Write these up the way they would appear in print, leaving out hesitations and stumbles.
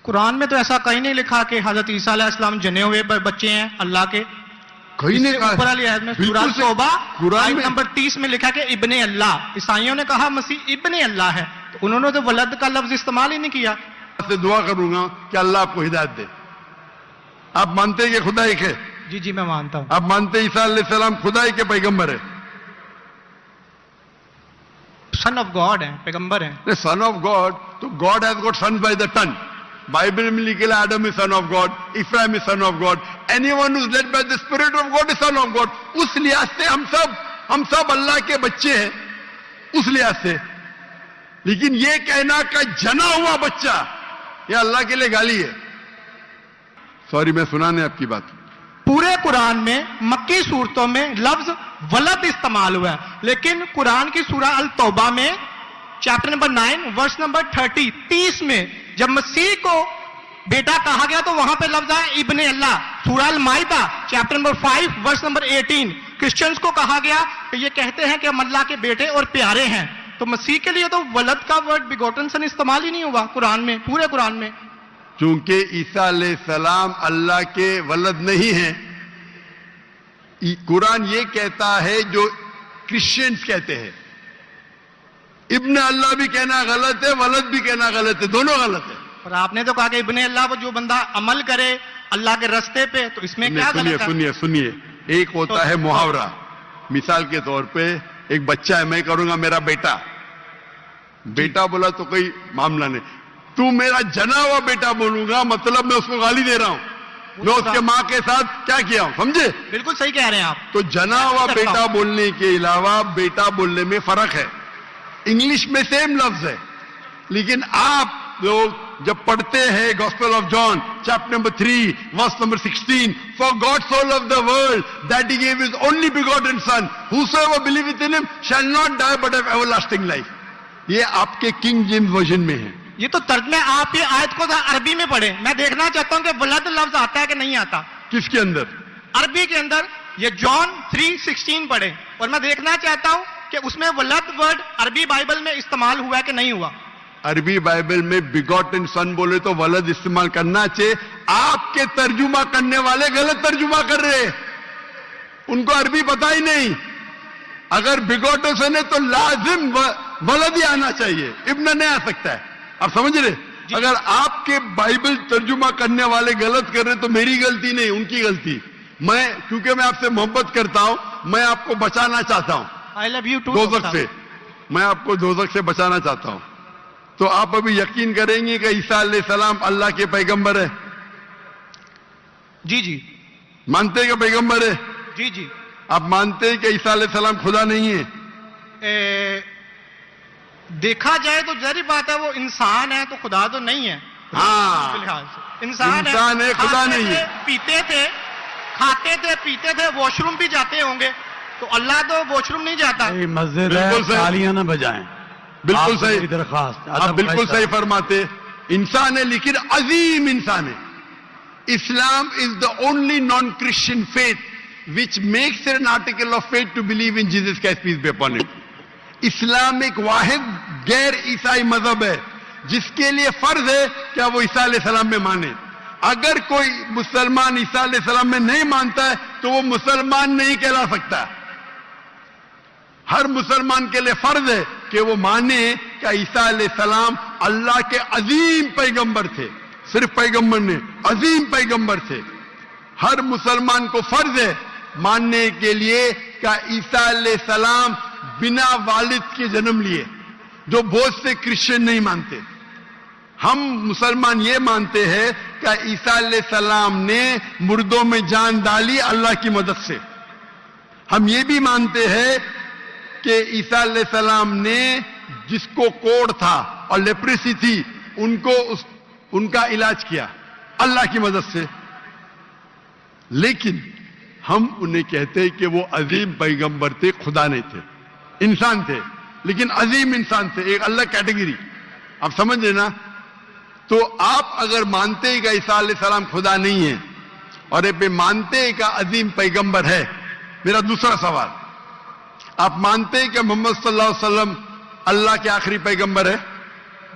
قرآن میں تو ایسا کہیں نہیں لکھا کہ حضرت عیسیٰ علیہ السلام جنے ہوئے بچے ہیں اللہ کے. کہیں نہیں کہا. اوپر والی آیت میں سورہ توبہ آیت نمبر 30 میں لکھا کہ ابن اللہ. عیسائیوں نے کہا مسیح ابن اللہ ہے, تو انہوں نے تو ولد کا لفظ استعمال ہی نہیں کیا. سے دعا کروں گا کہ اللہ آپ کو ہدایت دے. آپ مانتے ہیں کہ خدا ایک ہے؟ جی جی میں مانتا ہوں. آپ مانتے ہیں عیسیٰ علیہ السلام خدا ہی کے پیغمبر ہے؟ سن آف گاڈ ہیں, پیغمبر ہیں. سن آف گاڈ تو God has got sons by the ton. Bible میں لکھا ہے Adam is son of God, Ibrahim is son of God, any one who is led by the spirit of God is son of God. اس لحاظ سے ہم سب اللہ کے بچے ہیں, اس لحاظ سے. لیکن یہ کہنا کہ جنا ہوا بچہ یہ اللہ کے لیے گالی ہے. سوری میں سنا نہیں آپ کی بات. پورے قرآن میں مکی صورتوں میں لفظ ولد استعمال ہوا ہے, لیکن قرآن کی سورہ التوبہ میں چیپٹر نمبر 9 ورس نمبر 30 میں جب مسیح کو بیٹا کہا گیا تو وہاں پہ لفظ ہے ابن اللہ. سورہ المائدہ chapter number 5 verse number 18 Christians کو کہا گیا کہ یہ کہتے ہیں کہ ہم اللہ کے بیٹے اور پیارے ہیں. تو مسیح کے لیے تو ولد کا ورڈ بیگوٹن سن استعمال ہی نہیں ہوا قرآن میں, پورے قرآن میں. چونکہ عیسیٰ علیہ السلام اللہ کے ولد نہیں ہیں. قرآن یہ کہتا ہے جو کرسچنز کہتے ہیں. ابن اللہ بھی کہنا غلط ہے, ولد بھی کہنا غلط ہے, دونوں غلط ہے. اور آپ نے تو کہا کہ ابن اللہ وہ جو بندہ عمل کرے اللہ کے رستے پہ, تو اس میں کیا غلط ہے؟ سنیے ایک ہوتا ہے محاورہ. مثال کے طور پہ ایک بچہ ہے, میں کروں گا میرا بیٹا. بیٹا بولا تو کوئی معاملہ نہیں. تو میرا جنا ہوا بیٹا بولوں گا مطلب میں اس کو گالی دے رہا ہوں, میں اس کے ماں کے ساتھ کیا کیا ہوں, سمجھے؟ بالکل صحیح کہہ رہے ہیں آپ. تو جنا ہوا بیٹا بولنے کے علاوہ بیٹا بولنے میں فرق ہے. انگلش میں سیم لفظ ہے, لیکن آپ لوگ جب پڑھتے ہیں Gospel of John chapter number 3 verse number 16, for God so loved the world that he gave his only begotten son whosoever believeth in him shall not die but have everlasting life. یہ آپ کے king James version میں ہے. یہ تو ترجمہ آپ یہ آیت کو عربی میں پڑھیں. میں دیکھنا چاہتا ہوں کہ ولد لفظ آتا ہے کہ نہیں آتا. کس کے اندر؟ عربی کے اندر. یہ جان 3:16 پڑھیں, اور میں دیکھنا چاہتا ہوں کہ اس میں ولد ورڈ عربی بائبل میں استعمال ہوا ہے کہ نہیں ہوا. عربی بائبل میں بیگوٹن سن بولے تو ولد استعمال کرنا چاہیے. آپ کے ترجمہ کرنے والے غلط ترجمہ کر رہے ہیں, ان کو عربی پتہ ہی نہیں. اگر بیگوٹن سن ہے تو لازم ولد ہی آنا چاہیے, ابن نہیں آ سکتا ہے. آپ سمجھ رہے؟ اگر آپ کے بائبل ترجمہ کرنے والے غلط کر رہے تو میری غلطی نہیں, ان کی غلطی. میں کیونکہ میں آپ سے محبت کرتا ہوں, میں آپ کو بچانا چاہتا ہوں I love you too. دوزخ سے. میں آپ کو دوزخ سے بچانا چاہتا ہوں. تو آپ ابھی یقین کریں گے کہ عیسیٰ علیہ السلام اللہ کے پیغمبر ہے؟ جی جی مانتے ہیں کہ پیغمبر ہے؟ جی جی. آپ مانتے ہیں کہ عیسیٰ علیہ السلام خدا نہیں ہے؟ دیکھا جائے تو ظاہر بات ہے وہ انسان ہے تو خدا تو نہیں ہے. ہاں انسان ہے, خدا نہیں ہے. پیتے تھے, کھاتے تھے, پیتے تھے, واش روم بھی جاتے ہوں گے, تو اللہ تو واش روم نہیں جاتا. مسجد ہے, تالیاں نہ بجائیں. بالکل صحیح درخواست, آپ بالکل صحیح فرماتے. انسان ہے لیکن عظیم انسان ہے. Islam is the only non Christian faith which makes it an article of faith to believe in Jesus Christ, peace be upon him. اسلام ایک واحد غیر عیسائی مذہب ہے جس کے لیے فرض ہے کہ وہ عیسیٰ علیہ السلام میں مانے. اگر کوئی مسلمان عیسیٰ علیہ السلام میں نہیں مانتا ہے تو وہ مسلمان نہیں کہلا سکتا. ہر مسلمان کے لیے فرض ہے کہ وہ مانے کہ عیسیٰ علیہ السلام اللہ کے عظیم پیغمبر تھے. صرف پیغمبر نہیں, عظیم پیغمبر تھے. ہر مسلمان کو فرض ہے ماننے کے لیے کہ عیسیٰ علیہ السلام بنا والد کے جنم لیے, جو بہت سے کرسچن نہیں مانتے. ہم مسلمان یہ مانتے ہیں کہ عیسیٰ علیہ السلام نے مردوں میں جان ڈالی اللہ کی مدد سے. ہم یہ بھی مانتے ہیں کہ عیسیٰ علیہ السلام نے جس کو کوڑ تھا اور لیپریسی تھی ان کا علاج کیا اللہ کی مدد سے. لیکن ہم انہیں کہتے ہیں کہ وہ عظیم پیغمبر تھے, خدا نہیں تھے, انسان تھے لیکن عظیم انسان تھے, ایک الگ کیٹیگری. آپ سمجھ رہے نا؟ تو آپ اگر مانتے ہیں کہ عیسیٰ علیہ السلام خدا نہیں ہے اور مانتے ہیں کہ عظیم پیغمبر ہے, میرا دوسرا سوال, آپ مانتے ہیں کہ محمد صلی اللہ علیہ وسلم اللہ کے آخری پیغمبر ہے؟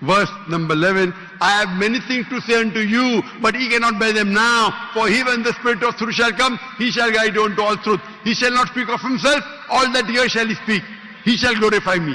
verse number 11, I have many things to say unto you, but ye cannot bear them now. For he, when the Spirit of truth shall come, he shall guide you unto all truth. He shall not speak of himself, all that he shall speak. He shall glorify me.